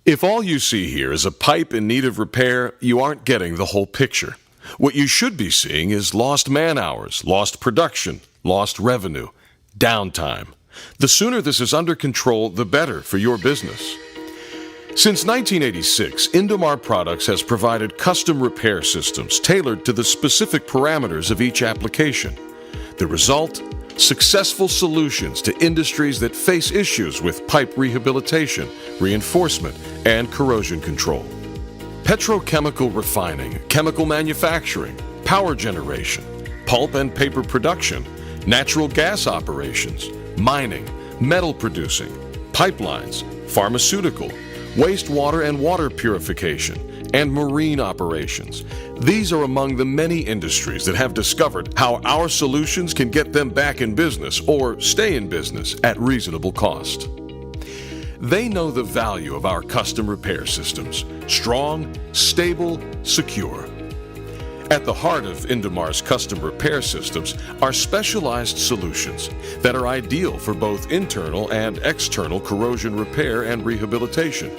If all you see here is a pipe in need of repair, you aren't getting the whole picture. What you should be seeing is lost man-hours, lost production, lost revenue, downtime. The sooner this is under control, the better for your business. Since 1986, Indomar Products has provided custom repair systems tailored to the specific parameters of each application. The result? Successful solutions to industries that face issues with pipe rehabilitation, reinforcement, and corrosion control. Petrochemical refining, chemical manufacturing, power generation, pulp and paper production, natural gas operations, mining, metal producing, pipelines, pharmaceutical, wastewater and water purification, and marine operations. These are among the many industries that have discovered how our solutions can get them back in business or stay in business at reasonable cost. They know the value of our custom repair systems: strong, stable, secure. At the heart of Indomar's custom repair systems are specialized solutions that are ideal for both internal and external corrosion repair and rehabilitation.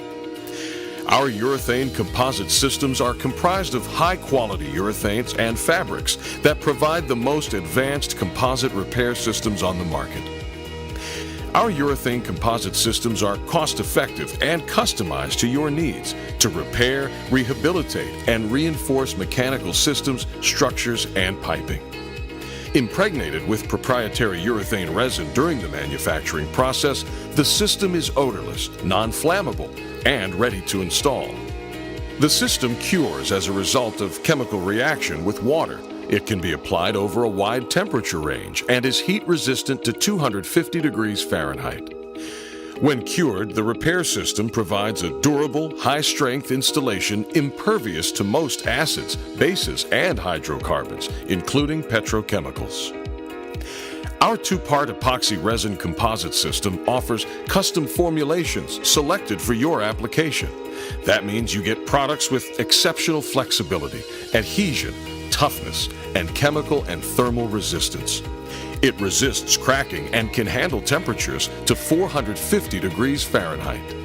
Our urethane composite systems are comprised of high-quality urethanes and fabrics that provide the most advanced composite repair systems on the market. Our urethane composite systems are cost-effective and customized to your needs to repair, rehabilitate, and reinforce mechanical systems, structures, and piping. Impregnated with proprietary urethane resin during the manufacturing process, the system is odorless, non-flammable, and ready to install. The system cures as a result of chemical reaction with water. It can be applied over a wide temperature range and is heat resistant to 250 degrees Fahrenheit. When cured, the repair system provides a durable, high-strength installation impervious to most acids, bases, and hydrocarbons, including petrochemicals. Our two-part epoxy resin composite system offers custom formulations selected for your application. That means you get products with exceptional flexibility, adhesion, toughness, and chemical and thermal resistance. It resists cracking and can handle temperatures to 450 degrees Fahrenheit.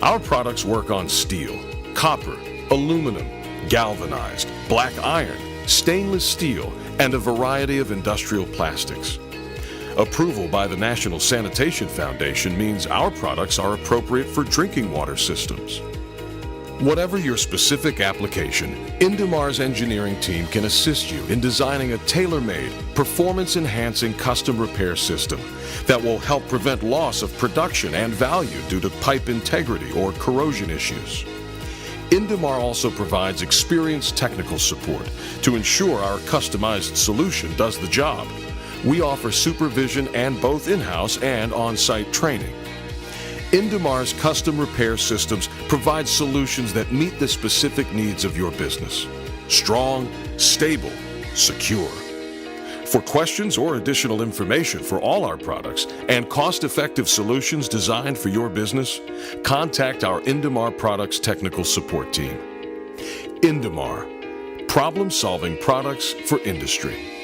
Our products work on steel, copper, aluminum, galvanized, black iron, stainless steel, and a variety of industrial plastics. Approval by the National Sanitation Foundation means our products are appropriate for drinking water systems. Whatever your specific application, Indomar's engineering team can assist you in designing a tailor-made, performance-enhancing custom repair system that will help prevent loss of production and value due to pipe integrity or corrosion issues. Indomar also provides experienced technical support to ensure our customized solution does the job. We offer supervision and both in-house and on-site training. Indomar's custom repair systems provide solutions that meet the specific needs of your business. Strong, stable, secure. For questions or additional information for all our products and cost-effective solutions designed for your business, contact our Indomar Products Technical Support Team. Indomar, problem-solving products for industry.